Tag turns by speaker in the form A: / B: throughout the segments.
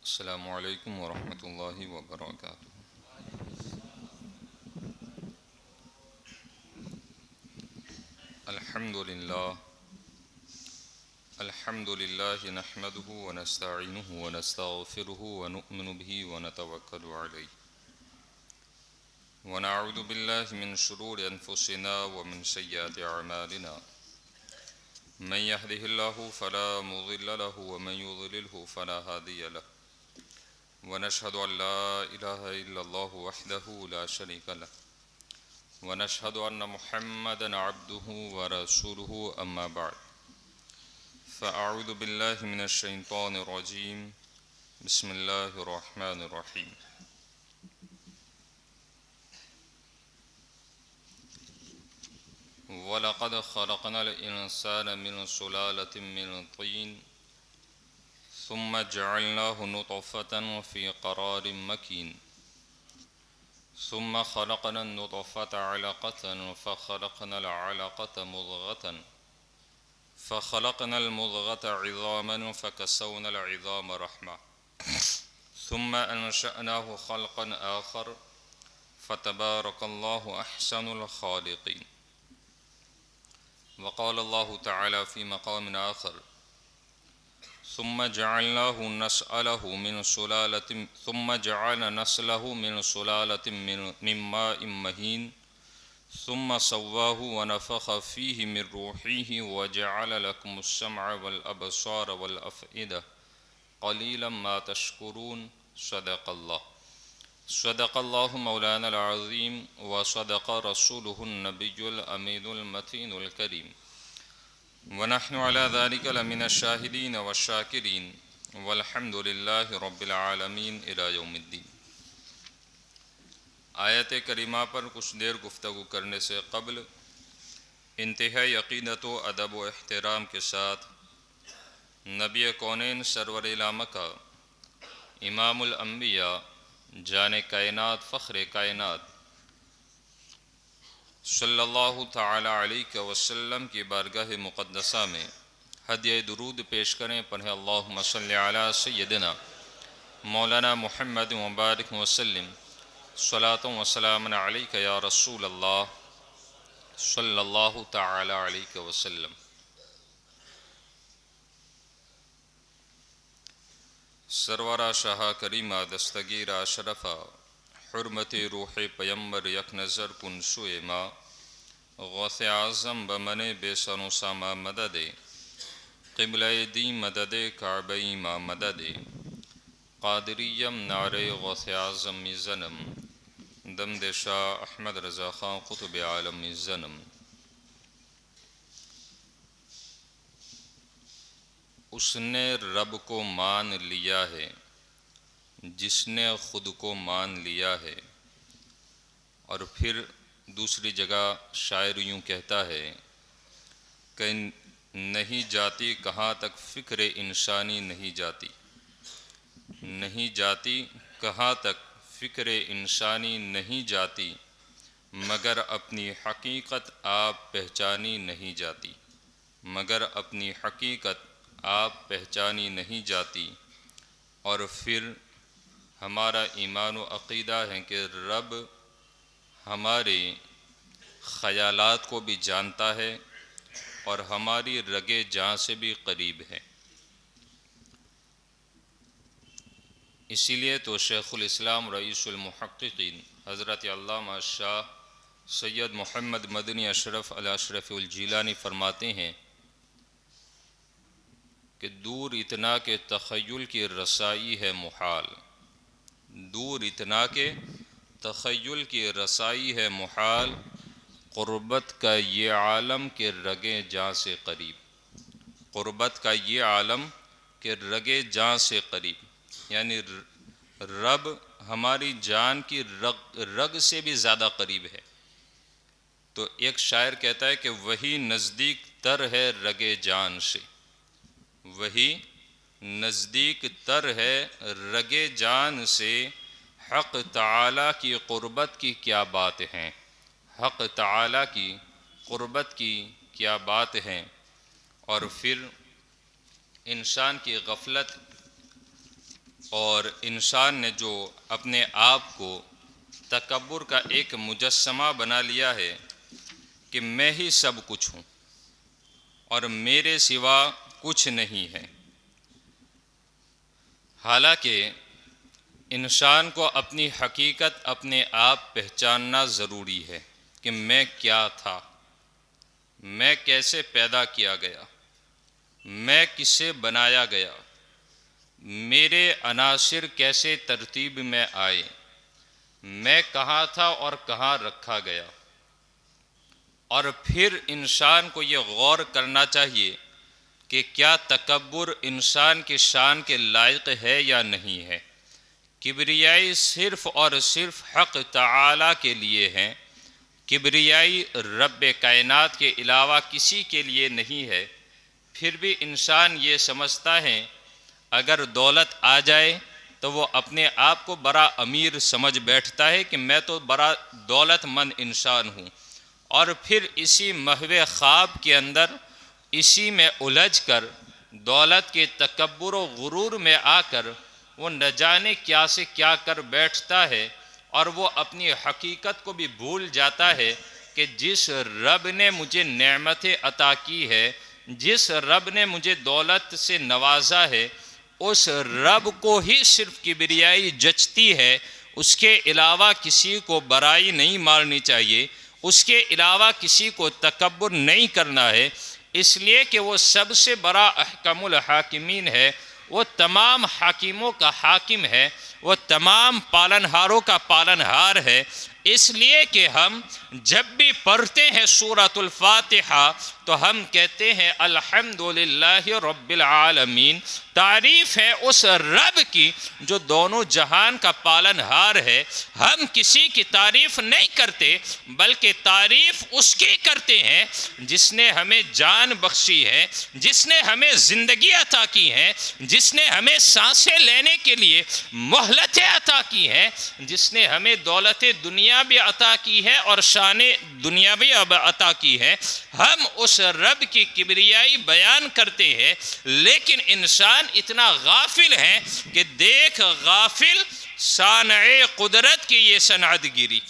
A: السلام علیکم ورحمۃ اللہ وبرکاتہ۔ الحمد للہ نحمده ونستعینه ونستغفره ونؤمن به ونتوکل علیہ ونعوذ باللہ من شرور انفسنا ومن سیئات اعمالنا من يهده الله فلا مضل له ومن يضلله فلا هادي له ونشهد أن لا إله إلا الله وحده لا شريك له ونشهد أن محمدا عبده ورسوله أما بعد فأعوذ بالله من الشيطان الرجيم بسم الله الرحمن الرحيم وَلَقَدْ خَلَقْنَا الْإِنسَانَ مِنْ سُلَالَةٍ مِنْ طِينٍ ثُمَّ جَعَلْنَاهُ نُطْفَةً فِي قَرَارٍ مَكِينٍ ثُمَّ خَلَقْنَا النُّطْفَةَ عَلَقَةً فَخَلَقْنَا الْعَلَقَةَ مُضْغَةً فَخَلَقْنَا الْمُضْغَةَ عِظَامًا فَكَسَوْنَا الْعِظَامَ رَحْمًا ثُمَّ أَنشَأْنَاهُ خَلْقًا آخَرَ فَتَبَارَكَ اللَّهُ أَحْسَنُ الْخَالِقِينَ وقال الله تعالى في مقام آخر ثم جعل نسله من سلالة من ماء مهين ثم سواه ونفخ فيه من روحه وجعل لكم السمع والأبصار والأفئدة قليلا ما تشكرون صدق الله مولانا العظيم وصدق رسوله النبي الأمين المتين الكريم ونحن على ذلك لمن الشاهدين والشاكرين والحمد لله رب العالمين إلى يوم الدين۔ آیت کریمہ پر کچھ دیر گفتگو کرنے سے قبل انتہائی عقیدت و ادب و احترام کے ساتھ نبی کونین سرور مکہ امام الانبیاء جان کائنات فخر کائنات صلی اللہ تعالی علیہ وسلم کی بارگاہ مقدسہ میں ہدیہ درود پیش کریں۔ پڑھیں اللہم صلی علی سیدنا مولانا محمد مبارک وسلم صلاۃ و سلام علیک یا رسول اللہ صلی اللہ تعالی علیہ وسلم۔ سرورہ شاہ کریمہ دستگیرہ شرفہ حرمت روح پیمبر یک نظر کن سوئے ما غوث اعظم بمن بے سن ساما مدد قبلہ دی مدد کعبہ ما مدد قادریم نعرِ غوث اعظم زنم دمد شاہ احمد رضا خان قطب عالم زنم۔ اس نے رب کو مان لیا ہے جس نے خود کو مان لیا ہے۔ اور پھر دوسری جگہ شاعر یوں کہتا ہے کہ نہیں جاتی کہاں تک فکر انسانی نہیں جاتی، نہیں جاتی کہاں تک فکر انسانی نہیں جاتی، مگر اپنی حقیقت آپ پہچانی نہیں جاتی، مگر اپنی حقیقت آپ پہچانی نہیں جاتی۔ اور پھر ہمارا ایمان و عقیدہ ہے کہ رب ہمارے خیالات کو بھی جانتا ہے اور ہماری رگے جاں سے بھی قریب ہے۔ اسی لیے تو شیخ الاسلام رئیس المحققین حضرت علامہ شاہ سید محمد مدنی اشرف الاشرف الجیلانی فرماتے ہیں کہ دور اتنا کہ تخیل کی رسائی ہے محال، دور اتنا کہ تخیل کی رسائی ہے محال، قربت کا یہ عالم کے رگے جاں سے قریب، قربت کا یہ عالم کے رگے جاں سے قریب، یعنی رب ہماری جان کی رگ سے بھی زیادہ قریب ہے۔ تو ایک شاعر کہتا ہے کہ وہی نزدیک تر ہے رگے جان سے، وہی نزدیک تر ہے رگے جان سے، حق تعالیٰ کی قربت کی کیا بات ہے، حق تعالیٰ کی قربت کی کیا بات ہے۔ اور پھر انسان کی غفلت اور انسان نے جو اپنے آپ کو تکبر کا ایک مجسمہ بنا لیا ہے کہ میں ہی سب کچھ ہوں اور میرے سوا کچھ نہیں ہے، حالانکہ انسان کو اپنی حقیقت اپنے آپ پہچاننا ضروری ہے کہ میں کیا تھا، میں کیسے پیدا کیا گیا، میں کسے بنایا گیا، میرے عناصر کیسے ترتیب میں آئے، میں کہاں تھا اور کہاں رکھا گیا۔ اور پھر انسان کو یہ غور کرنا چاہیے کہ کیا تکبر انسان کی شان کے لائق ہے یا نہیں ہے۔ کبریائی صرف اور صرف حق تعالی کے لیے ہے، کبریائی رب کائنات کے علاوہ کسی کے لیے نہیں ہے۔ پھر بھی انسان یہ سمجھتا ہے اگر دولت آ جائے تو وہ اپنے آپ کو بڑا امیر سمجھ بیٹھتا ہے کہ میں تو بڑا دولت مند انسان ہوں، اور پھر اسی محو خواب کے اندر اسی میں الجھ کر دولت کے تکبر و غرور میں آ کر وہ نہ جانے کیا سے کیا کر بیٹھتا ہے، اور وہ اپنی حقیقت کو بھی بھول جاتا ہے کہ جس رب نے مجھے نعمتیں عطا کی ہے، جس رب نے مجھے دولت سے نوازا ہے، اس رب کو ہی صرف کبریائی جچتی ہے، اس کے علاوہ کسی کو برائی نہیں مارنی چاہیے، اس کے علاوہ کسی کو تکبر نہیں کرنا ہے، اس لیے کہ وہ سب سے بڑا احکم الحاکمین ہے، وہ تمام حاکموں کا حاکم ہے، وہ تمام پالنہاروں کا پالنہار ہے۔ اس لیے کہ ہم جب بھی پڑھتے ہیں سورۃ الفاتحہ تو ہم کہتے ہیں الحمدللہ رب العالمین، تعریف ہے اس رب کی جو دونوں جہان کا پالنہار ہے۔ ہم کسی کی تعریف نہیں کرتے بلکہ تعریف اس کی کرتے ہیں جس نے ہمیں جان بخشی ہے، جس نے ہمیں زندگی عطا کی ہے، جس نے ہمیں سانسیں لینے کے لیے مہلتیں عطا کی ہیں، جس نے ہمیں دولت دنیا بھی عطا کی ہے اور شان دنیا بھی عطا کی ہے۔ ہم اس رب کی کبریائی بیان کرتے ہیں، لیکن انسان اتنا غافل ہے کہ دیکھ غافل صانع قدرت کی یہ صنعت گیری،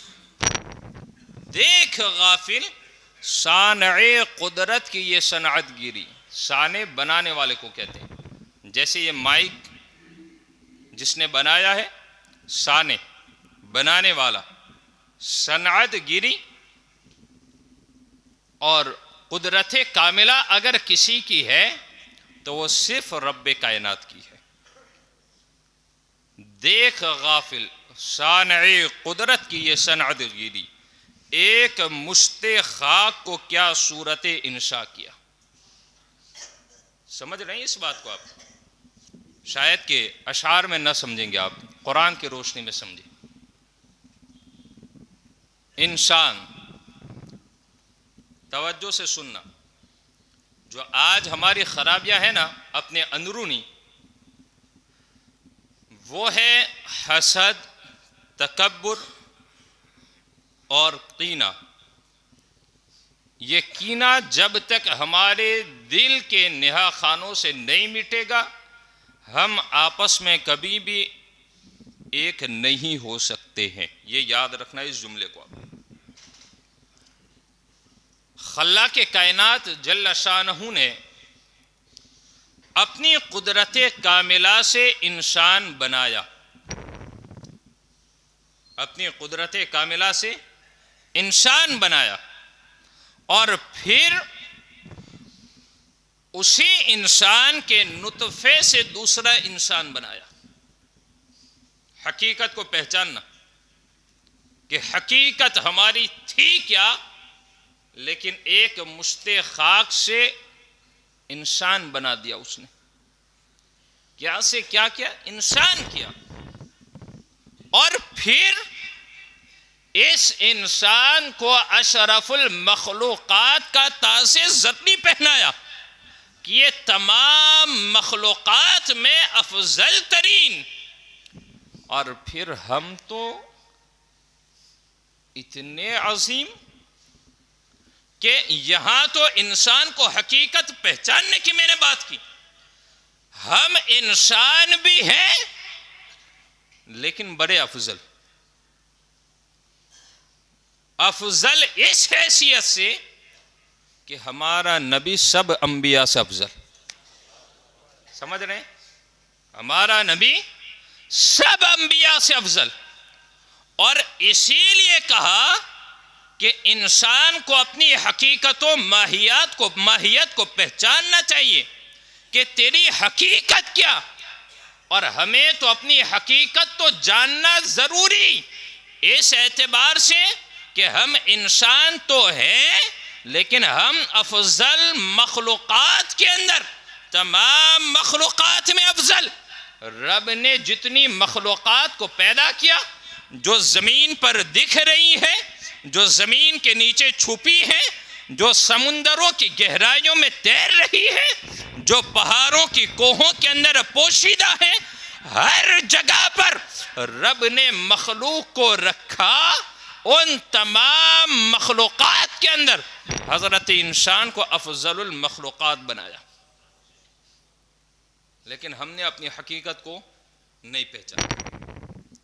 A: دیکھ غافل صانع قدرت کی یہ صنعت گیری۔ صانع بنانے والے کو کہتے ہیں، جیسے یہ مائک جس نے بنایا ہے، صانع بنانے والا، صنعت گیری اور قدرت کاملہ اگر کسی کی ہے تو وہ صرف رب کائنات کی ہے۔ دیکھ غافل صانع قدرت کی یہ صنعت گیری، ایک مشت خاک کو کیا صورت انشاء کیا۔ سمجھ رہے ہیں اس بات کو آپ؟ شاید کہ اشعار میں نہ سمجھیں گے، آپ قرآن کی روشنی میں سمجھیں۔ انسان، توجہ سے سننا، جو آج ہماری خرابیاں ہیں نا اپنے اندرونی، وہ ہے حسد، تکبر اور کینہ۔ یہ کینہ جب تک ہمارے دل کے نہا خانوں سے نہیں مٹے گا، ہم آپس میں کبھی بھی ایک نہیں ہو سکتے ہیں۔ یہ یاد رکھنا اس جملے کو۔ خلاق کائنات جل شانہ نے اپنی قدرت کاملہ سے انسان بنایا، اپنی قدرت کاملہ سے انسان بنایا، اور پھر اسی انسان کے نطفے سے دوسرا انسان بنایا۔ حقیقت کو پہچاننا کہ حقیقت ہماری تھی کیا، لیکن ایک مشت خاک سے انسان بنا دیا اس نے۔ کیا سے کیا کیا؟ انسان کیا، اور پھر اس انسان کو اشرف المخلوقات کا تاج زرقی پہنایا کہ یہ تمام مخلوقات میں افضل ترین۔ اور پھر ہم تو اتنے عظیم کہ یہاں تو انسان کو حقیقت پہچاننے کی میں نے بات کی، ہم انسان بھی ہیں لیکن بڑے افضل اس حیثیت سے کہ ہمارا نبی سب انبیاء سے افضل. سمجھ رہے ہیں؟ ہمارا نبی سب انبیاء سے افضل. اور اسی لیے کہا کہ انسان کو اپنی حقیقت و ماہیت کو پہچاننا چاہیے کہ تیری حقیقت کیا. اور ہمیں تو اپنی حقیقت تو جاننا ضروری اس اعتبار سے کہ ہم انسان تو ہیں لیکن ہم افضل مخلوقات کے اندر تمام مخلوقات میں افضل. رب نے جتنی مخلوقات کو پیدا کیا جو زمین پر دکھ رہی ہے، جو زمین کے نیچے چھپی ہے، جو سمندروں کی گہرائیوں میں تیر رہی ہے، جو پہاڑوں کی کوہوں کے اندر پوشیدہ ہے، ہر جگہ پر رب نے مخلوق کو رکھا. ان تمام مخلوقات کے اندر حضرت انسان کو افضل المخلوقات بنایا. لیکن ہم نے اپنی حقیقت کو نہیں پہچانا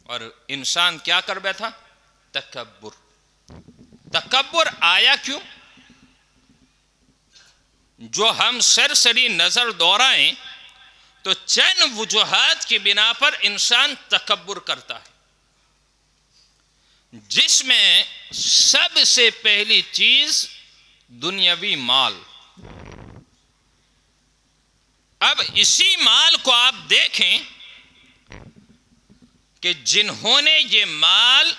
A: اور انسان کیا کر بیٹھا؟ تکبر. تکبر آیا کیوں؟ جو ہم سرسری نظر دورائیں تو چند وجوہات کی بنا پر انسان تکبر کرتا ہے، جس میں سب سے پہلی چیز دنیاوی مال. اب اسی مال کو آپ دیکھیں کہ جنہوں نے یہ مال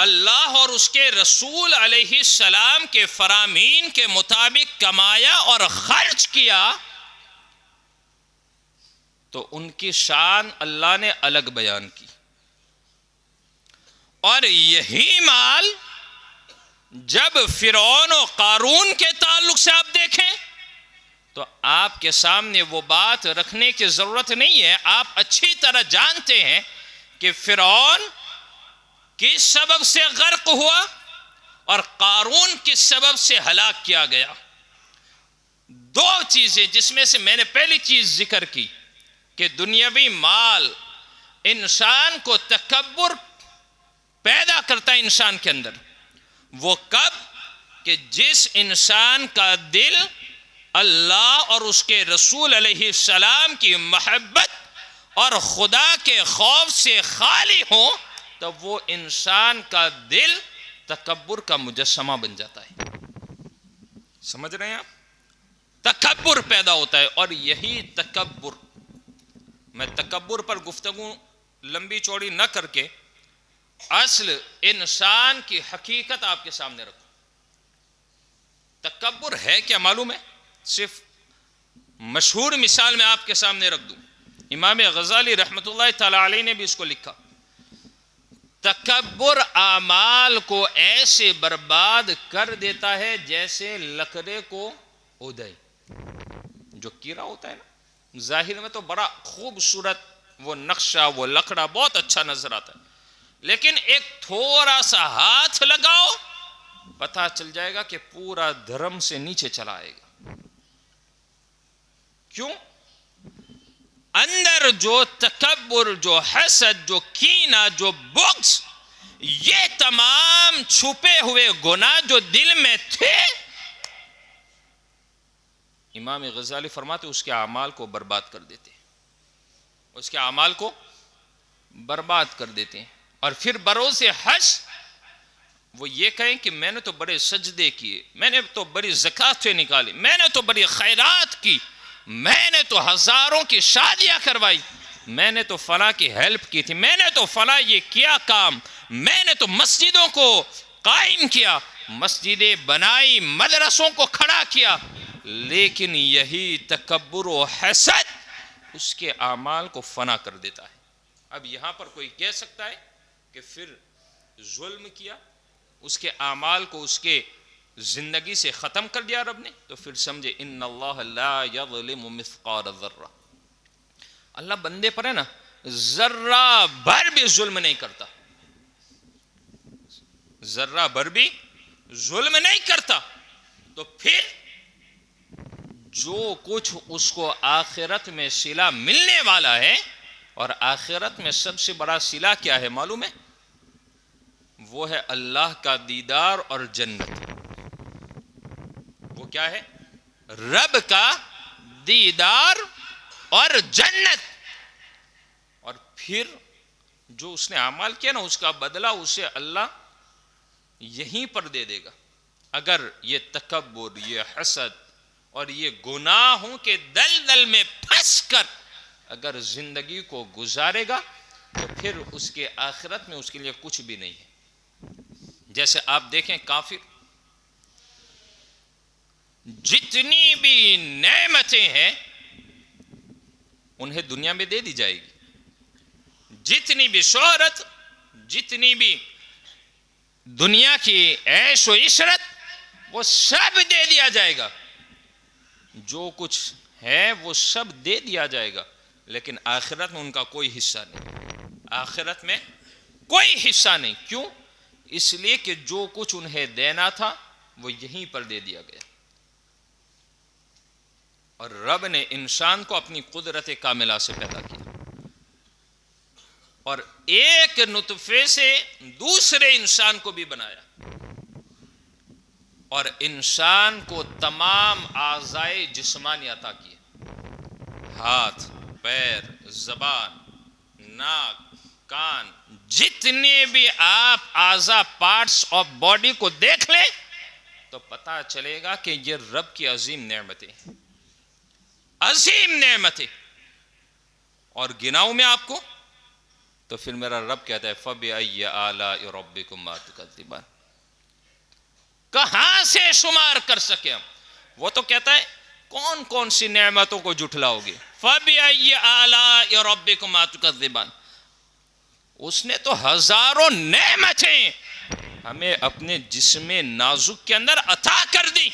A: اللہ اور اس کے رسول علیہ السلام کے فرامین کے مطابق کمایا اور خرچ کیا تو ان کی شان اللہ نے الگ بیان کی. اور یہی مال جب فرعون و قارون کے تعلق سے آپ دیکھیں تو آپ کے سامنے وہ بات رکھنے کی ضرورت نہیں ہے. آپ اچھی طرح جانتے ہیں کہ فرعون کس سبب سے غرق ہوا اور قارون کس سبب سے ہلاک کیا گیا. دو چیزیں جس میں سے میں نے پہلی چیز ذکر کی کہ دنیاوی مال انسان کو تکبر پیدا کرتا ہے انسان کے اندر. وہ کب؟ کہ جس انسان کا دل اللہ اور اس کے رسول علیہ السلام کی محبت اور خدا کے خوف سے خالی ہو تو وہ انسان کا دل تکبر کا مجسمہ بن جاتا ہے. سمجھ رہے ہیں آپ؟ تکبر پیدا ہوتا ہے. اور یہی تکبر، میں تکبر پر گفتگو لمبی چوڑی نہ کر کے اصل انسان کی حقیقت آپ کے سامنے رکھوں. تکبر ہے کیا معلوم ہے؟ صرف مشہور مثال میں آپ کے سامنے رکھ دوں. امام غزالی رحمۃ اللہ تعالی علیہ نے بھی اس کو لکھا. تکبر اعمال کو ایسے برباد کر دیتا ہے جیسے لکڑے کو ادھے. جو کیڑا ہوتا ہے نا، ظاہر میں تو بڑا خوبصورت وہ نقشہ، وہ لکڑا بہت اچھا نظر آتا ہے، لیکن ایک تھوڑا سا ہاتھ لگاؤ پتہ چل جائے گا کہ پورا دھرم سے نیچے چلا آئے گا. کیوں؟ اندر جو تکبر، جو حسد، جو کینہ، جو بغض، یہ تمام چھپے ہوئے گناہ جو دل میں تھے، امام غزالی فرماتے اس کے اعمال کو برباد کر دیتے، اس کے اعمال کو برباد کر دیتے ہیں. اور پھر بروز حشر وہ یہ کہیں کہ میں نے تو بڑے سجدے کیے، میں نے تو بڑی زکاتیں نکالی، میں نے تو بڑی خیرات کی، میں نے تو ہزاروں کی شادیاں کروائی، میں نے تو فلاں کی ہیلپ کی تھی، میں نے تو فلاں یہ کیا کام، میں نے تو مسجدوں کو قائم کیا، مسجدیں بنائی، مدرسوں کو کھڑا کیا. لیکن یہی تکبر و حسد اس کے اعمال کو فنا کر دیتا ہے. اب یہاں پر کوئی کہہ سکتا ہے کہ پھر ظلم کیا، اس کے اعمال کو اس کے زندگی سے ختم کر دیا رب نے، تو پھر سمجھے ان اللہ لا یظلم مثقال ذرہ. اللہ بندے پر ہے نا ذرہ بھر بھی ظلم نہیں کرتا، ذرہ بھر بھی ظلم نہیں کرتا. تو پھر جو کچھ اس کو آخرت میں صلہ ملنے والا ہے اور آخرت میں سب سے بڑا صلہ کیا ہے معلوم ہے؟ وہ ہے اللہ کا دیدار اور جنت۔ وہ کیا ہے؟ رب کا دیدار اور جنت۔ اور پھر جو اس نے اعمال کیا نا اس کا بدلہ اسے اللہ یہیں پر دے دے گا۔ اگر یہ تکبر، یہ حسد اور یہ گناہوں کے دلدل میں پھنس کر اگر زندگی کو گزارے گا تو پھر اس کے آخرت میں اس کے لیے کچھ بھی نہیں ہے۔ جیسے آپ دیکھیں کافر جتنی بھی نعمتیں ہیں انہیں دنیا میں دے دی جائے گی، جتنی بھی شہرت، جتنی بھی دنیا کی عیش و عشرت، وہ سب دے دیا جائے گا، جو کچھ ہے وہ سب دے دیا جائے گا، لیکن آخرت میں ان کا کوئی حصہ نہیں، آخرت میں کوئی حصہ نہیں۔ کیوں؟ اس لیے کہ جو کچھ انہیں دینا تھا وہ یہیں پر دے دیا گیا۔ اور رب نے انسان کو اپنی قدرت کاملہ سے پیدا کیا اور ایک نطفے سے دوسرے انسان کو بھی بنایا، اور انسان کو تمام اعضائے جسمانی عطا کیے، ہاتھ، پیر، زبان، ناک، کان، جتنے بھی آپ اعضاء پارٹس آف باڈی کو دیکھ لیں تو پتہ چلے گا کہ یہ رب کی عظیم نعمتیں، عظیم نعمتیں۔ اور گناؤں میں آپ کو تو پھر میرا رب کہتا ہے فَبِأَيِّ آلَاءِ رَبِّكُمَا تُكَذِّبَانِ، کہاں سے شمار کر سکے ہم؟ وہ تو کہتا ہے کون کون سی نعمتوں کو جھٹلاؤ گے؟ فَبِأَيِّ آلَاءِ رَبِّكُمَا تُكَذِّبَانِ، اس نے تو ہزاروں نعمتیں ہمیں اپنے جسم نازک کے اندر عطا کر دی،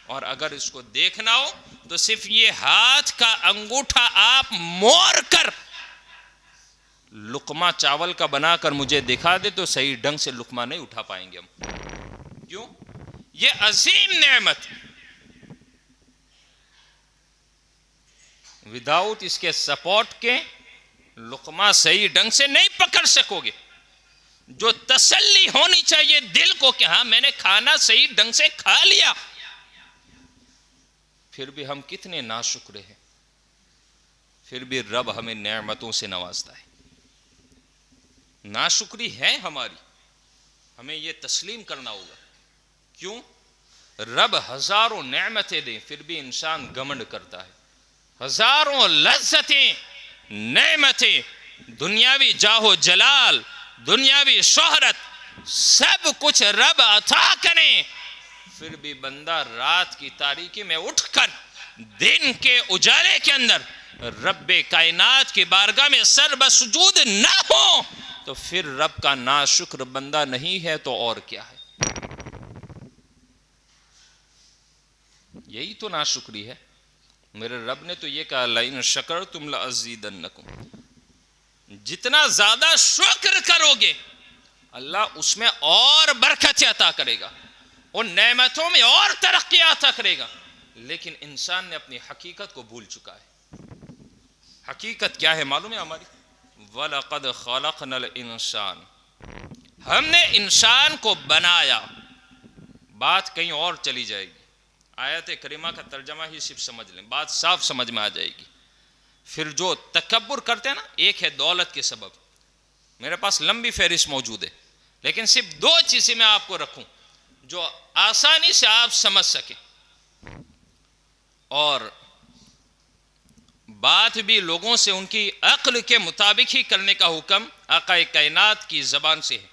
A: اور اگر اس کو دیکھنا ہو تو صرف یہ ہاتھ کا انگوٹھا آپ موڑ کر لقمہ چاول کا بنا کر مجھے دکھا دے تو صحیح ڈھنگ سے لقمہ نہیں اٹھا پائیں گے ہم۔ کیوں؟ یہ عظیم نعمت، وداؤٹ اس کے سپورٹ کے لقمہ صحیح ڈھنگ سے نہیں پکڑ سکو گے۔ جو تسلی ہونی چاہیے دل کو کہ ہاں میں نے کھانا صحیح ڈھنگ سے کھا لیا، پھر بھی ہم کتنے ناشکرے ہیں، پھر بھی رب ہمیں نعمتوں سے نوازتا ہے۔ ناشکری ہے ہماری، ہمیں یہ تسلیم کرنا ہوگا۔ کیوں؟ رب ہزاروں نعمتیں دیں پھر بھی انسان گھمنڈ کرتا ہے، ہزاروں لذتیں، نعمتیں، دنیاوی جاہ و جلال، دنیاوی شہرت، سب کچھ رب عطا کریں، پھر بھی بندہ رات کی تاریکی میں اٹھ کر دن کے اجالے کے اندر رب کائنات کی بارگاہ میں سر بسجود نہ ہو تو پھر رب کا ناشکر بندہ نہیں ہے تو اور کیا ہے؟ یہی تو ناشکری ہے۔ میرے رب نے تو یہ کہا لَإِن شَكَرْتُمْ لَأَزِيدَنَّكُمْ، جتنا زیادہ شکر کرو گے اللہ اس میں اور برکت عطا کرے گا، ان نعمتوں میں اور ترقی عطا کرے گا۔ لیکن انسان نے اپنی حقیقت کو بھول چکا ہے۔ حقیقت کیا ہے معلوم ہے ہماری؟ وَلَقَدْ خَلَقْنَا الْإِنسَانَ، ہم نے انسان کو بنایا۔ بات کہیں اور چلی جائے گی، آیت کریمہ کا ترجمہ ہی صرف سمجھ لیں، بات صاف سمجھ میں آ جائے گی۔ پھر جو تکبر کرتے ہیں نا، ایک ہے دولت کے سبب، میرے پاس لمبی فہرست موجود ہے لیکن صرف دو چیزیں میں آپ کو رکھوں جو آسانی سے آپ سمجھ سکیں، اور بات بھی لوگوں سے ان کی عقل کے مطابق ہی کرنے کا حکم آقا کائنات کی زبان سے ہے،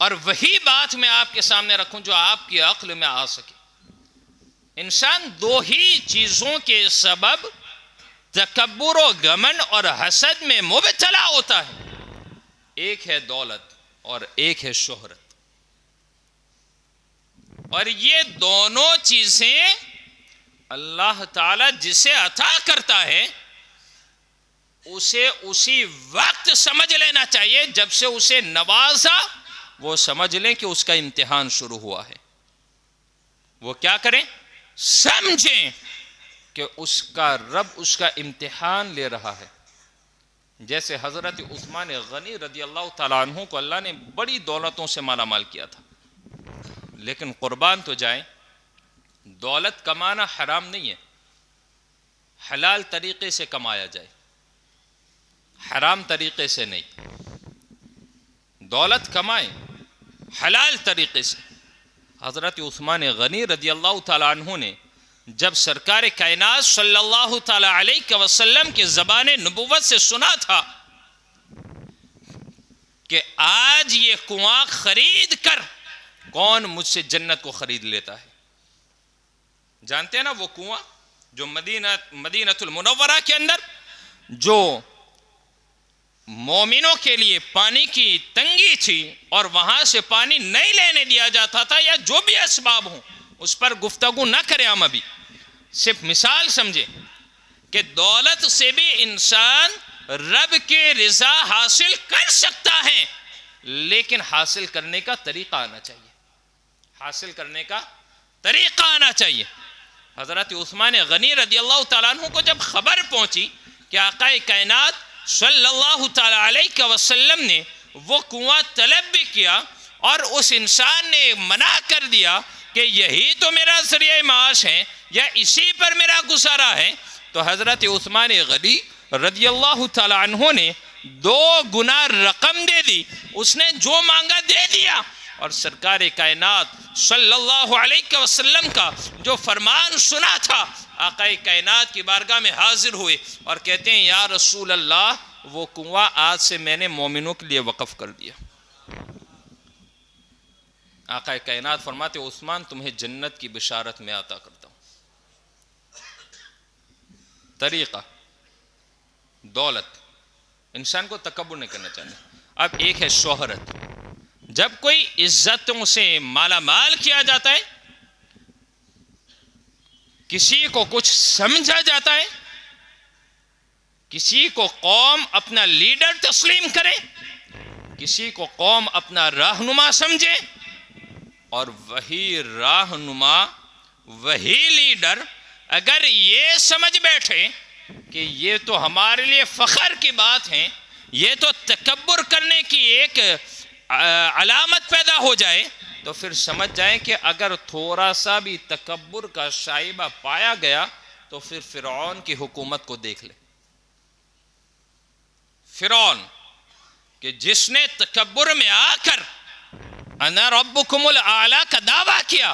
A: اور وہی بات میں آپ کے سامنے رکھوں جو آپ کی عقل میں آ سکے۔ انسان دو ہی چیزوں کے سبب تکبر و گھمنڈ اور حسد میں مبتلا ہوتا ہے، ایک ہے دولت اور ایک ہے شہرت، اور یہ دونوں چیزیں اللہ تعالی جسے عطا کرتا ہے اسے اسی وقت سمجھ لینا چاہیے جب سے اسے نوازا، وہ سمجھ لیں کہ اس کا امتحان شروع ہوا ہے۔ وہ کیا کریں؟ سمجھیں کہ اس کا رب اس کا امتحان لے رہا ہے۔ جیسے حضرت عثمان غنی رضی اللہ تعالیٰ عنہ کو اللہ نے بڑی دولتوں سے مالا مال کیا تھا، لیکن قربان تو جائیں، دولت کمانا حرام نہیں ہے، حلال طریقے سے کمایا جائے، حرام طریقے سے نہیں۔ دولت کمائیں حلال طریقے سے۔ حضرت عثمان غنی رضی اللہ تعالیٰ عنہ نے جب سرکار کائنات صلی اللہ تعالیٰ علیہ وسلم کی زبان نبوت سے سنا تھا کہ آج یہ کنواں خرید کر کون مجھ سے جنت کو خرید لیتا ہے، جانتے ہیں نا وہ کنواں جو مدینہ المنورہ کے اندر جو مومنوں کے لیے پانی کی تنگی تھی اور وہاں سے پانی نہیں لینے دیا جاتا تھا، یا جو بھی اسباب ہوں اس پر گفتگو نہ کریں، ہم ابھی صرف مثال سمجھیں کہ دولت سے بھی انسان رب کی رضا حاصل کر سکتا ہے، لیکن حاصل کرنے کا طریقہ آنا چاہیے، حاصل کرنے کا طریقہ آنا چاہیے۔ حضرت عثمان غنی رضی اللہ تعالیٰ عنہ کو جب خبر پہنچی کہ آقا کائنات صلی اللہ تعالیٰ علیہ وسلم نے وہ کنواں طلب بھی کیا اور اس انسان نے منع کر دیا کہ یہی تو میرا ذریعہ معاش ہے یا اسی پر میرا گزارا ہے، تو حضرت عثمان غنی رضی اللہ تعالیٰ عنہ نے 2 گنا رقم دے دی، اس نے جو مانگا دے دیا، اور سرکار کائنات صلی اللہ علیہ وسلم کا جو فرمان سنا تھا، آقا کائنات کی بارگاہ میں حاضر ہوئے اور کہتے ہیں یا رسول اللہ وہ کنواں آج سے میں نے مومنوں کے لیے وقف کر دیا۔ آقا کائنات فرماتے عثمان تمہیں جنت کی بشارت میں عطا کرتا ہوں۔ طریقہ دولت، انسان کو تکبر نہیں کرنا چاہیے۔ اب ایک ہے شہرت، جب کوئی عزتوں سے مالا مال کیا جاتا ہے، کسی کو کچھ سمجھا جاتا ہے، کسی کو قوم اپنا لیڈر تسلیم کرے، کسی کو قوم اپنا رہنما سمجھے، اور وہی رہنما وہی لیڈر اگر یہ سمجھ بیٹھے کہ یہ تو ہمارے لیے فخر کی بات ہے، یہ تو تکبر کرنے کی ایک علامت پیدا ہو جائے، تو پھر سمجھ جائیں کہ اگر تھوڑا سا بھی تکبر کا شائبہ پایا گیا تو پھر فرعون کی حکومت کو دیکھ لے۔ فرعون کہ جس نے تکبر میں آ کر انا ربکم الاعلی کا دعویٰ کیا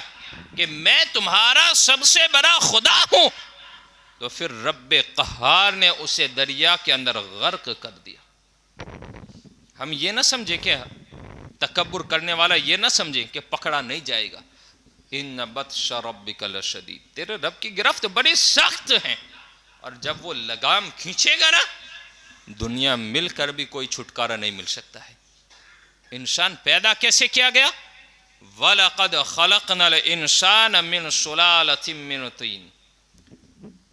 A: کہ میں تمہارا سب سے بڑا خدا ہوں، تو پھر رب قہار نے اسے دریا کے اندر غرق کر دیا۔ ہم یہ نہ سمجھے کہ تکبر کرنے والا یہ نہ سمجھے کہ پکڑا نہیں جائے گا، ان بطش ربک لشدید، تیرے رب کی گرفت بڑی سخت ہے، اور جب وہ لگام کھینچے گا نا دنیا مل کر بھی کوئی چھٹکارا نہیں مل سکتا ہے۔ انسان پیدا کیسے کیا گیا؟ وَلَقَدْ خَلَقْنَا الْإِنسَانَ مِنْ صُلَالَةٍ مِّنْ طِينٍ،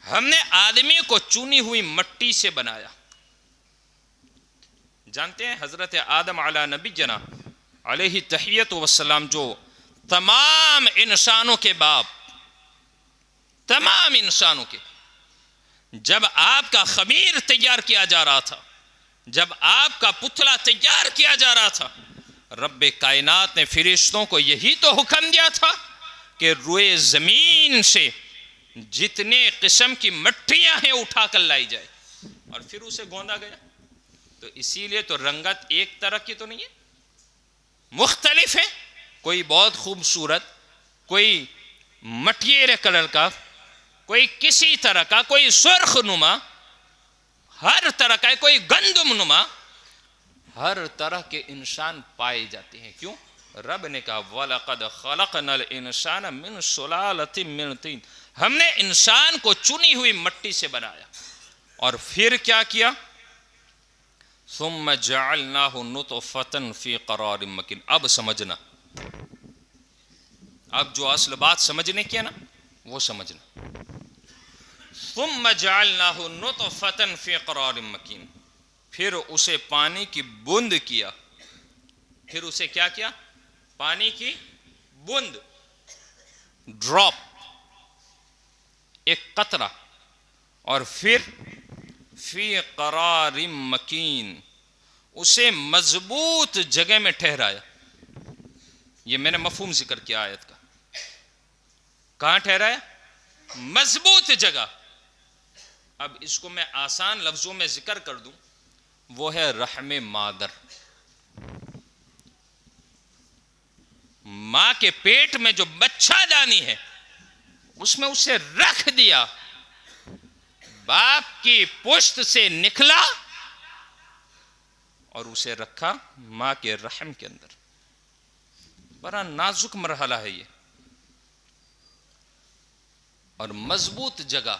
A: ہم نے آدمی کو چونی ہوئی مٹی سے بنایا۔ جانتے ہیں حضرت آدم علیہ نبی جنا علیہ تحیت والسلام جو تمام انسانوں کے باپ، تمام انسانوں کے، جب آپ کا خمیر تیار کیا جا رہا تھا، جب آپ کا پتلا تیار کیا جا رہا تھا، رب کائنات نے فرشتوں کو یہی تو حکم دیا تھا کہ روئے زمین سے جتنے قسم کی مٹیاں ہیں اٹھا کر لائی جائے، اور پھر اسے گوندا گیا۔ تو اسی لیے تو رنگت ایک طرح کی تو نہیں ہے، مختلف ہے، کوئی بہت خوبصورت، کوئی مٹیرے کلر کا، کوئی کسی طرح کا، کوئی سرخ نما، ہر طرح کا ہے، کوئی گندم نما، ہر طرح کے انسان پائے جاتے ہیں۔ کیوں؟ رب نے کہا وَلَقَدْ خَلَقْنَا الْإِنسَانَ مِنْ صُلَالَةٍ مِّنْ طِينٍ، ہم نے انسان کو چنی ہوئی مٹی سے بنایا، اور پھر کیا کیا؟ ثُمَّ جَعَلْنَاهُ نُطْفَةً فِي قَرَارٍ مَّكِينٍ۔ اب سمجھنا، اب جو اصل بات سمجھنے کی ہے نا وہ سمجھنا۔ ثُمَّ جَعَلْنَاهُ نُطْفَةً فِي قَرَارٍ مَّكِينٍ، پھر اسے پانی کی بوند کیا، پھر اسے کیا کیا؟ پانی کی بوند، ڈراپ، ایک قطرہ، اور فی قرار مکین، اسے مضبوط جگہ میں ٹھہرایا. یہ میں نے مفہوم ذکر کیا آیت کا. کہاں ٹھہرایا؟ مضبوط جگہ. اب اس کو میں آسان لفظوں میں ذکر کر دوں، وہ ہے رحم مادر. ماں کے پیٹ میں جو بچہ دانی ہے اس میں اسے رکھ دیا، باپ کی پشت سے نکلا اور اسے رکھا ماں کے رحم کے اندر. بڑا نازک مرحلہ ہے یہ. اور مضبوط جگہ.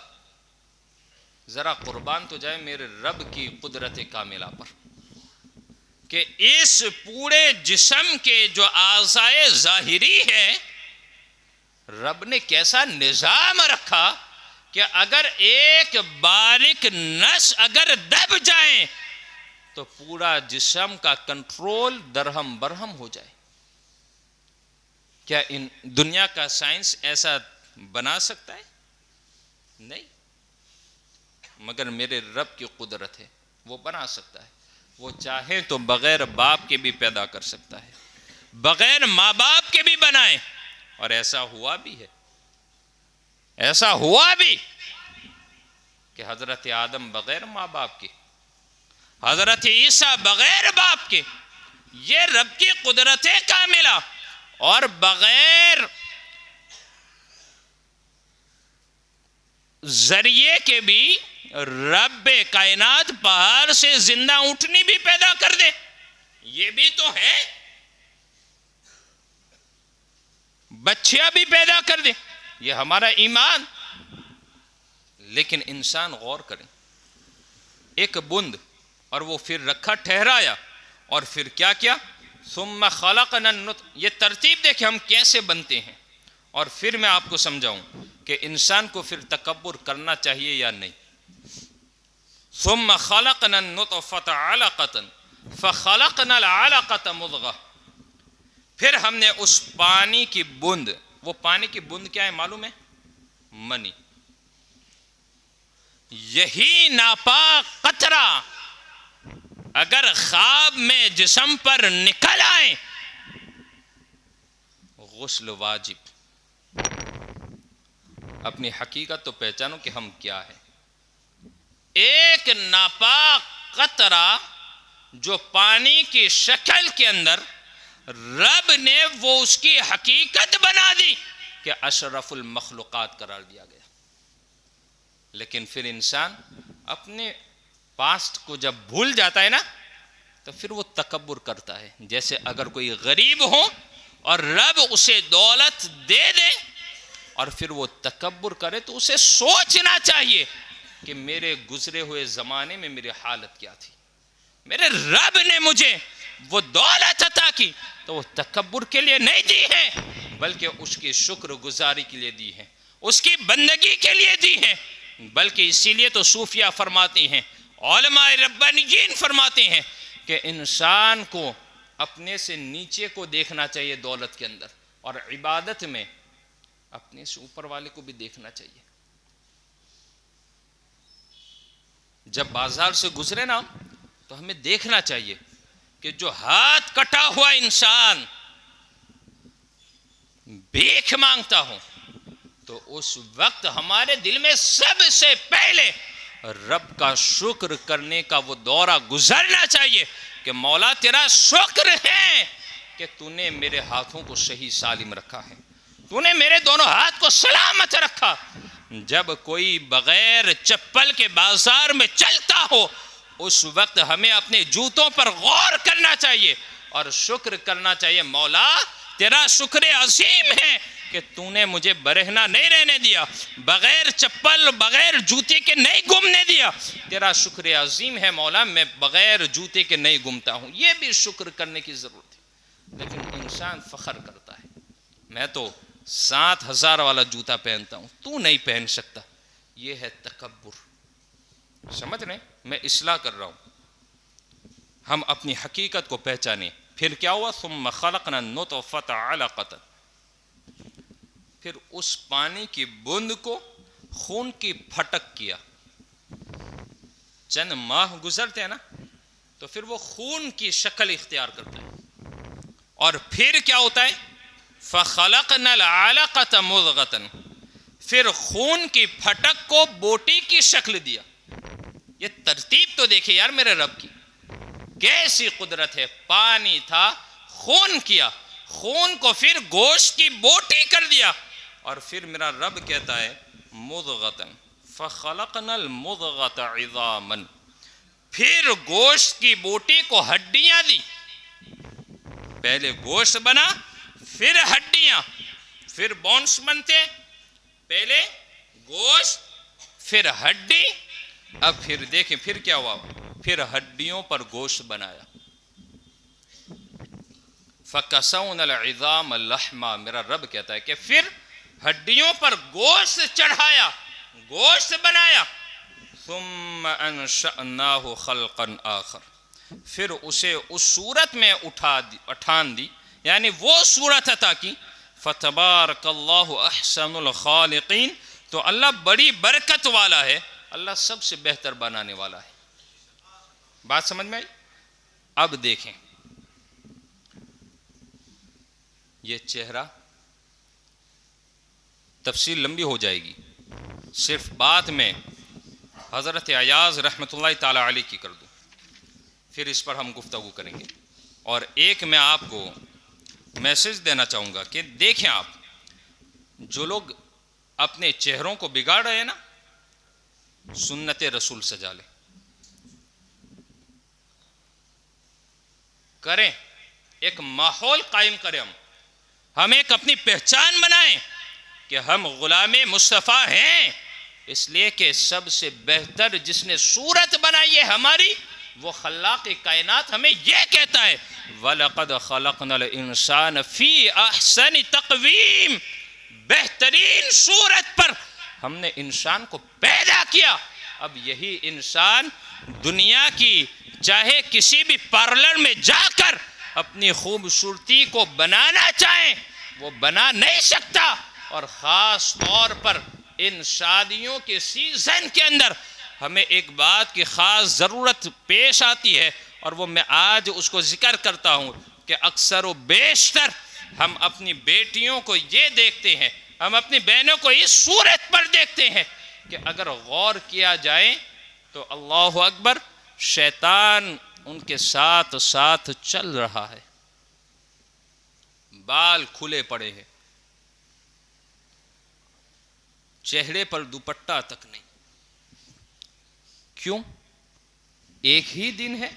A: ذرا قربان تو جائے میرے رب کی قدرت کاملہ پر کہ اس پورے جسم کے جو اعضائے ظاہری ہے رب نے کیسا نظام رکھا کہ اگر ایک باریک نس اگر دب جائے تو پورا جسم کا کنٹرول درہم برہم ہو جائے. کیا ان دنیا کا سائنس ایسا بنا سکتا ہے؟ نہیں، مگر میرے رب کی قدرت ہے، وہ بنا سکتا ہے. وہ چاہے تو بغیر باپ کے بھی پیدا کر سکتا ہے، بغیر ماں باپ کے بھی بنائے. اور ایسا ہوا بھی ہے، ایسا ہوا بھی کہ حضرت آدم بغیر ماں باپ کے، حضرت عیسیٰ بغیر باپ کے. یہ رب کی قدرت کاملہ. اور بغیر ذریعے کے بھی رب کائنات پہاڑ سے زندہ اونٹنی بھی پیدا کر دے. یہ بھی تو ہے. بچیاں بھی پیدا کر دے. یہ ہمارا ایمان. لیکن انسان غور کریں، ایک بند اور وہ پھر رکھا ٹھہرایا اور پھر کیا کیا؟ ثم خلقنا النطفہ. یہ ترتیب دیکھیں ہم کیسے بنتے ہیں. اور پھر میں آپ کو سمجھاؤں کہ انسان کو پھر تکبر کرنا چاہیے یا نہیں. ثم خلقنا النطفة علقة فخلقنا العلقة مضغة. پھر ہم نے اس پانی کی بوند، وہ پانی کی بوند کیا ہے معلوم ہے؟ منی. یہی ناپاک قطرہ اگر خواب میں جسم پر نکل آئے غسل واجب. اپنی حقیقت تو پہچانو کہ ہم کیا ہیں. ایک ناپاک قطرہ جو پانی کی شکل کے اندر رب نے وہ اس کی حقیقت بنا دی کہ اشرف المخلوقات قرار دیا گیا. لیکن پھر انسان اپنے پاسٹ کو جب بھول جاتا ہے نا تو پھر وہ تکبر کرتا ہے. جیسے اگر کوئی غریب ہو اور رب اسے دولت دے دے اور پھر وہ تکبر کرے تو اسے سوچنا چاہیے کہ میرے گزرے ہوئے زمانے میں میری حالت کیا تھی. میرے رب نے مجھے وہ دولت عطا کی تو وہ تکبر کے لیے نہیں دی ہے بلکہ اس کی شکر گزاری کے لیے دی ہے، اس کی بندگی کے لیے دی ہے. بلکہ اسی لیے تو صوفیہ فرماتے ہیں، علماء ربانیین فرماتے ہیں کہ انسان کو اپنے سے نیچے کو دیکھنا چاہیے دولت کے اندر، اور عبادت میں اپنے سے اوپر والے کو بھی دیکھنا چاہیے. جب بازار سے گزرے نا تو ہمیں دیکھنا چاہیے کہ جو ہاتھ کٹا ہوا انسان بھیک مانگتا ہوں تو اس وقت ہمارے دل میں سب سے پہلے رب کا شکر کرنے کا وہ دورہ گزرنا چاہیے کہ مولا تیرا شکر ہے کہ تو نے میرے ہاتھوں کو صحیح سالم رکھا ہے، تو نے میرے دونوں ہاتھ کو سلامت رکھا. جب کوئی بغیر چپل کے بازار میں چلتا ہو اس وقت ہمیں اپنے جوتوں پر غور کرنا چاہیے اور شکر کرنا چاہیے. مولا تیرا شکر عظیم ہے کہ تو نے مجھے برہنہ نہیں رہنے دیا، بغیر چپل بغیر جوتے کے نہیں گھومنے دیا. تیرا شکر عظیم ہے مولا میں بغیر جوتے کے نہیں گھومتا ہوں. یہ بھی شکر کرنے کی ضرورت ہے. لیکن انسان فخر کرتا ہے، میں تو 7,000 والا جوتا پہنتا ہوں، تو نہیں پہن سکتا. یہ ہے تکبر. سمجھ رہے ہیں؟ میں اصلاح کر رہا ہوں. ہم اپنی حقیقت کو پہچانیں. پھر کیا ہوا؟ ثم خلقنا النطفة علقة. پھر اس پانی کی بوند کو خون کی پھٹک کیا. چند ماہ گزرتے ہیں نا تو پھر وہ خون کی شکل اختیار کرتا ہے، اور پھر کیا ہوتا ہے؟ فَخَلَقْنَا الْعَلَقَةَ مُضْغَةً، پھر خون کی پھٹک کو بوٹی کی شکل دیا۔ یہ ترتیب تو دیکھیں یار میرے رب کی، کیسی قدرت ہے۔ پانی تھا، خون کیا، خون کو پھر گوشت کی بوٹی کر دیا، اور پھر میرا رب کہتا ہے مضغۃ فخلقنا المضغۃ عظاما، پھر گوشت کی بوٹی کو ہڈیاں دی۔ پہلے گوشت بنا، پھر ہڈیاں، پھر بونس بنتے، پہلے گوشت پھر ہڈی، اب پھر دیکھیں پھر کیا ہوا، پھر ہڈیوں پر گوشت بنایا۔ فَكَسَوْنَا الْعِظَامَ لَحْمًا، میرا رب کہتا ہے کہ پھر ہڈیوں پر گوشت چڑھایا، گوشت بنایا۔ ثُمَّ أَنشَأْنَاهُ خَلْقًا آخر، پھر اسے اس صورت میں اٹھان دی، یعنی وہ صورت عطا کی۔ فَتَبَارَكَ اللَّهُ أَحْسَنُ الْخَالِقِينَ، تو اللہ بڑی برکت والا ہے، اللہ سب سے بہتر بنانے والا ہے۔ بات سمجھ میں آئی؟ اب دیکھیں یہ چہرہ، تفصیل لمبی ہو جائے گی، صرف بات میں حضرت ایاز رحمۃ اللہ تعالی علیہ کی کر دوں، پھر اس پر ہم گفتگو کریں گے۔ اور ایک میں آپ کو میسج دینا چاہوں گا کہ دیکھیں آپ، جو لوگ اپنے چہروں کو بگاڑ رہے ہیں نا، سنت رسول سجا لیں، کریں، ایک ماحول قائم کریں، ہم ایک اپنی پہچان بنائیں کہ ہم غلام مصطفیٰ ہیں، اس لیے کہ سب سے بہتر جس نے صورت بنائی ہے ہماری، وہ خلاق کائنات ہمیں یہ کہتا ہے وَلَقَدْ خَلَقْنَا الْإِنسَانَ فِي أَحْسَنِ تَقْوِيمٍ، بہترین صورت پر ہم نے انسان کو پیدا کیا۔ اب یہی انسان دنیا کی چاہے کسی بھی پارلر میں جا کر اپنی خوبصورتی کو بنانا چاہیں، وہ بنا نہیں سکتا، اور خاص طور پر ان شادیوں کے سیزن کے اندر ہمیں ایک بات کی خاص ضرورت پیش آتی ہے، اور وہ میں آج اس کو ذکر کرتا ہوں کہ اکثر و بیشتر ہم اپنی بیٹیوں کو یہ دیکھتے ہیں، ہم اپنی بہنوں کو اس صورت پر دیکھتے ہیں کہ اگر غور کیا جائے تو اللہ اکبر، شیطان ان کے ساتھ ساتھ چل رہا ہے، بال کھلے پڑے ہیں، چہرے پر دوپٹہ تک نہیں۔ کیوں؟ ایک ہی دن ہے،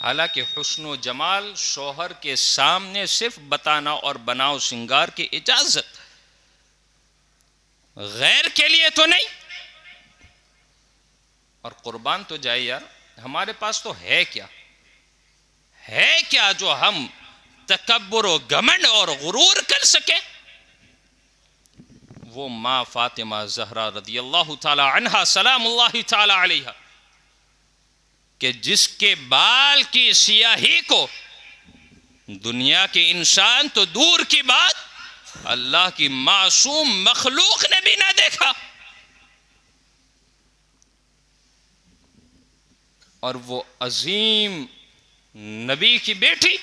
A: حالانکہ حسن و جمال شوہر کے سامنے صرف بتانا اور بناؤ سنگار کی اجازت، غیر کے لیے تو نہیں۔ اور قربان تو جائے یار، ہمارے پاس تو ہے کیا جو ہم تکبر و گھمنڈ اور غرور کر سکیں؟ وہ ماں فاطمہ زہرا رضی اللہ تعالی عنہا سلام اللہ تعالی علیہا، کہ جس کے بال کی سیاہی کو دنیا کے انسان تو دور کی بات، اللہ کی معصوم مخلوق نے بھی نہ دیکھا، اور وہ عظیم نبی کی بیٹی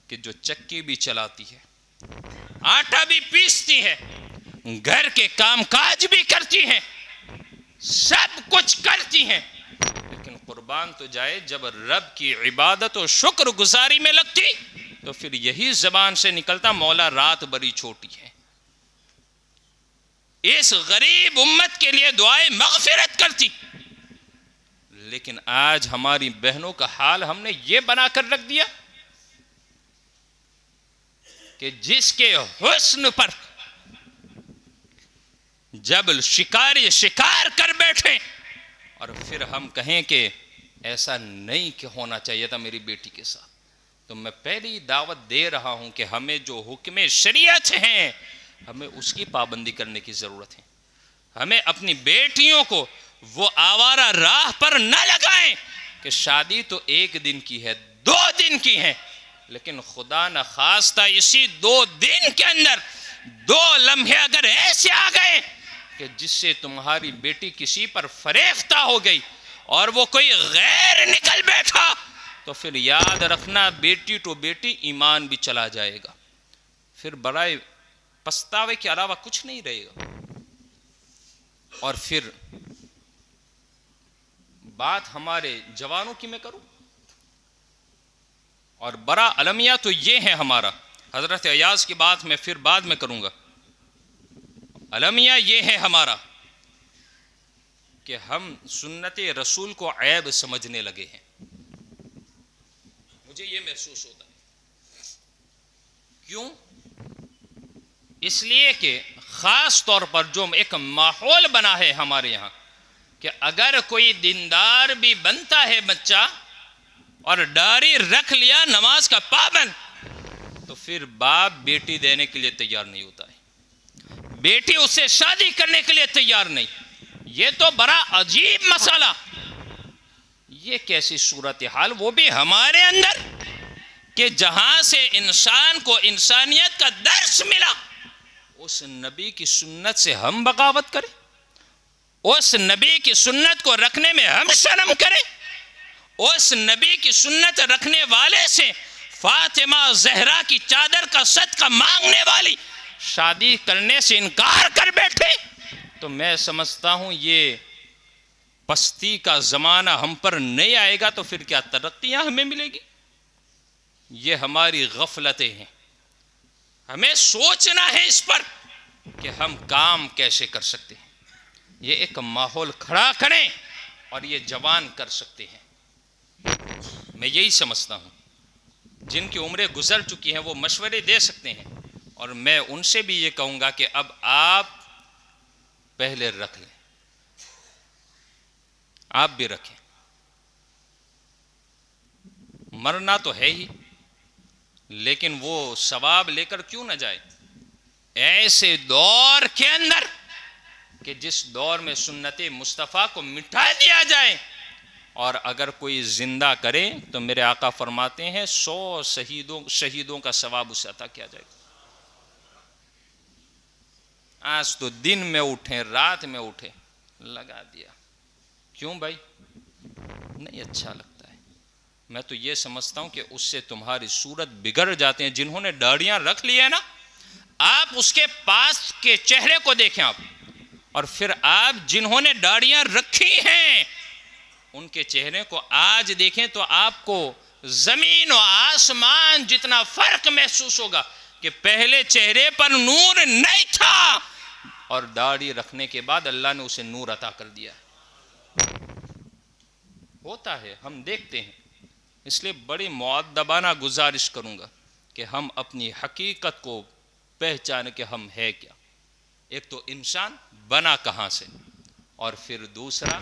A: کہ جو چکی بھی چلاتی ہے، آٹا بھی پیستی ہے، گھر کے کام کاج بھی کرتی ہیں، سب کچھ کرتی ہیں، لیکن قربان تو جائے جب رب کی عبادت و شکر گزاری میں لگتی تو پھر یہی زبان سے نکلتا مولا رات بڑی چھوٹی ہے، اس غریب امت کے لیے دعائیں مغفرت کرتی۔ لیکن آج ہماری بہنوں کا حال ہم نے یہ بنا کر رکھ دیا کہ جس کے حسن پر جب شکاری شکار کر بیٹھے اور پھر ہم کہیں کہ ایسا نہیں کہ ہونا چاہیے تھا میری بیٹی کے ساتھ، تو میں پہلی دعوت دے رہا ہوں کہ ہمیں جو حکم شریعت ہیں ہمیں اس کی پابندی کرنے کی ضرورت ہے۔ ہمیں اپنی بیٹیوں کو وہ آوارہ راہ پر نہ لگائیں کہ شادی تو ایک دن کی ہے، 2 دن کی ہے، لیکن خدا نہ خواستہ اسی 2 دن کے اندر 2 لمحے اگر ایسے آ گئے
B: کہ جس سے تمہاری بیٹی کسی پر فریفتہ ہو گئی اور وہ کوئی غیر نکل بیٹھا تو پھر یاد رکھنا بیٹی تو بیٹی ایمان بھی چلا جائے گا، پھر برائے پچھتاوے کے علاوہ کچھ نہیں رہے گا۔ اور پھر بات ہمارے جوانوں کی میں کروں، اور بڑا المیہ تو یہ ہے ہمارا، حضرت ایاز کی بات میں پھر بعد میں کروں گا۔ المیہ یہ ہے ہمارا کہ ہم سنت رسول کو عیب سمجھنے لگے ہیں، مجھے یہ محسوس ہوتا ہے۔ کیوں؟ اس لیے کہ خاص طور پر جو ایک ماحول بنا ہے ہمارے یہاں کہ اگر کوئی دیندار بھی بنتا ہے بچہ اور داڑھی رکھ لیا نماز کا پابند، تو پھر باپ بیٹی دینے کے لیے تیار نہیں ہوتا ہے، بیٹی اس سے شادی کرنے کے لیے تیار نہیں۔ یہ تو بڑا عجیب مسئلہ، یہ کیسی صورتحال، وہ بھی ہمارے اندر، کہ جہاں سے انسان کو انسانیت کا درس ملا اس نبی کی سنت سے ہم بغاوت کریں، اس نبی کی سنت کو رکھنے میں ہم شرم کریں، اس نبی کی سنت رکھنے والے سے فاطمہ زہرا کی چادر کا صدقہ مانگنے والی شادی کرنے سے انکار کر بیٹھے، تو میں سمجھتا ہوں یہ پستی کا زمانہ ہم پر نہیں آئے گا تو پھر کیا ترقیاں ہمیں ملے گی؟ یہ ہماری غفلتیں ہیں، ہمیں سوچنا ہے اس پر کہ ہم کام کیسے کر سکتے ہیں، یہ ایک ماحول کھڑا کریں اور یہ جوان کر سکتے ہیں۔ میں یہی سمجھتا ہوں، جن کی عمریں گزر چکی ہیں وہ مشورے دے سکتے ہیں، اور میں ان سے بھی یہ کہوں گا کہ اب آپ پہلے رکھ لیں، آپ بھی رکھیں، مرنا تو ہے ہی، لیکن وہ ثواب لے کر کیوں نہ جائے ایسے دور کے اندر کہ جس دور میں سنت مصطفیٰ کو مٹا دیا جائے، اور اگر کوئی زندہ کرے تو میرے آقا فرماتے ہیں 100 شہیدوں کا ثواب اسے عطا کیا جائے گا۔ آج تو دن میں اٹھیں رات میں اٹھیں لگا دیا، کیوں بھائی؟ نہیں اچھا لگتا ہے۔ میں تو یہ سمجھتا ہوں کہ اس سے تمہاری صورت بگڑ جاتے ہیں۔ جنہوں نے داڑیاں رکھ لی ہے نا، آپ اس کے پاس کے چہرے کو دیکھیں آپ، اور پھر آپ جنہوں نے داڑیاں رکھی ہیں ان کے چہرے کو آج دیکھیں تو آپ کو زمین و آسمان جتنا فرق محسوس ہوگا کہ پہلے چہرے پر نور نہیں تھا اور داڑھی رکھنے کے بعد اللہ نے اسے نور عطا کر دیا۔ ہوتا ہے، ہم دیکھتے ہیں۔ اس لیے بڑی مؤدبانہ گزارش کروں گا کہ ہم اپنی حقیقت کو پہچانے کہ ہم ہے کیا۔ ایک تو انسان بنا کہاں سے، اور پھر دوسرا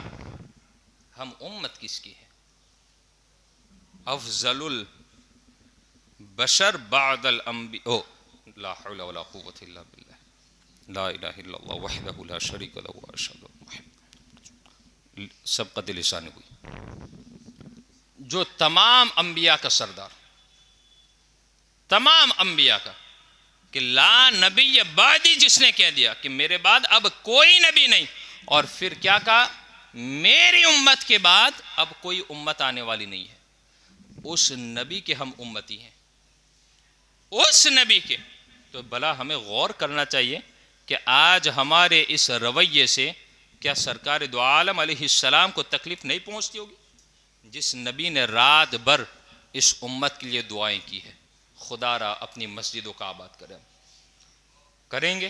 B: ہم امت کس کی ہے۔ افضل البشر بعد الانبیاء لا حول ولا قوة الا باللہ لا الہ الا اللہ وحدہ لا شریک لہ واشہد ان محمد سبقت لسان ہوئی، جو تمام انبیاء کا سردار، تمام انبیاء کا، کہ لا نبی بعدی، جس نے کہہ دیا کہ میرے بعد اب کوئی نبی نہیں، اور پھر کیا کہا؟ میری امت کے بعد اب کوئی امت آنے والی نہیں ہے، اس نبی کے ہم امتی ہیں، اس نبی کے۔ تو بھلا ہمیں غور کرنا چاہیے کہ آج ہمارے اس رویے سے کیا سرکار دو عالم علیہ السلام کو تکلیف نہیں پہنچتی ہوگی؟ جس نبی نے رات بھر اس امت کے لیے دعائیں کی ہے، خدا را اپنی مسجدوں کا آباد کریں گے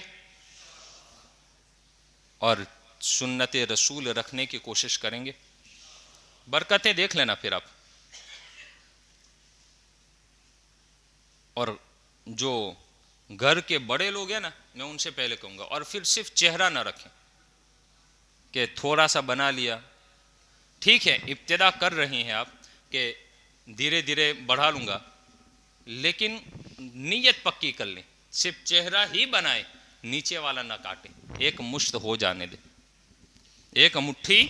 B: اور سنت رسول رکھنے کی کوشش کریں گے، برکتیں دیکھ لینا پھر آپ۔ اور جو گھر کے بڑے لوگ ہیں نا، میں ان سے پہلے کہوں گا، اور پھر صرف چہرہ نہ رکھیں کہ تھوڑا سا بنا لیا، ٹھیک ہے ابتدا کر رہی ہیں آپ کہ دھیرے دھیرے بڑھا لوں گا، لیکن نیت پکی کر لیں، صرف چہرہ ہی بنائے، نیچے والا نہ کاٹے، ایک مشت ہو جانے دے، ایک مٹھی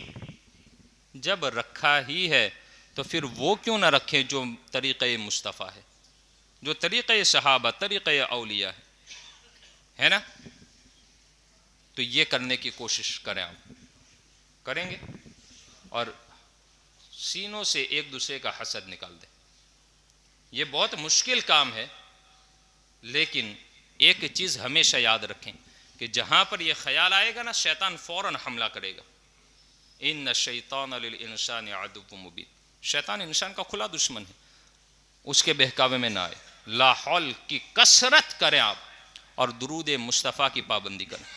B: جب رکھا ہی ہے تو پھر وہ کیوں نہ رکھیں جو طریقہ مصطفیٰ ہے، جو طریقہ صحابہ، طریقہ اولیاء ہے نا۔ تو یہ کرنے کی کوشش کریں، آپ کریں گے اور سینوں سے ایک دوسرے کا حسد نکال دیں۔ یہ بہت مشکل کام ہے، لیکن ایک چیز ہمیشہ یاد رکھیں کہ جہاں پر یہ خیال آئے گا نا، شیطان فوراً حملہ کرے گا۔ ان الشیطان للانسان عدو مبین، شیطان انسان کا کھلا دشمن ہے، اس کے بہکاوے میں نہ آئے۔ لا حول کی کثرت کریں آپ، اور درود مصطفیٰ کی پابندی کریں۔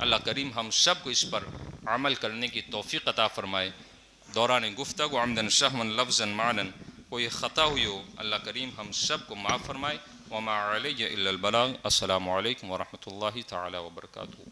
B: اللہ کریم ہم سب کو اس پر عمل کرنے کی توفیق عطا فرمائے۔ دوران گفتگو عمدن سہوا لفظا معنا کوئی خطا ہوئی ہو، اللہ کریم ہم سب کو معاف فرمائے۔ وما علی الا البلاغ۔ السلام علیکم ورحمۃ اللہ تعالی وبرکاتہ۔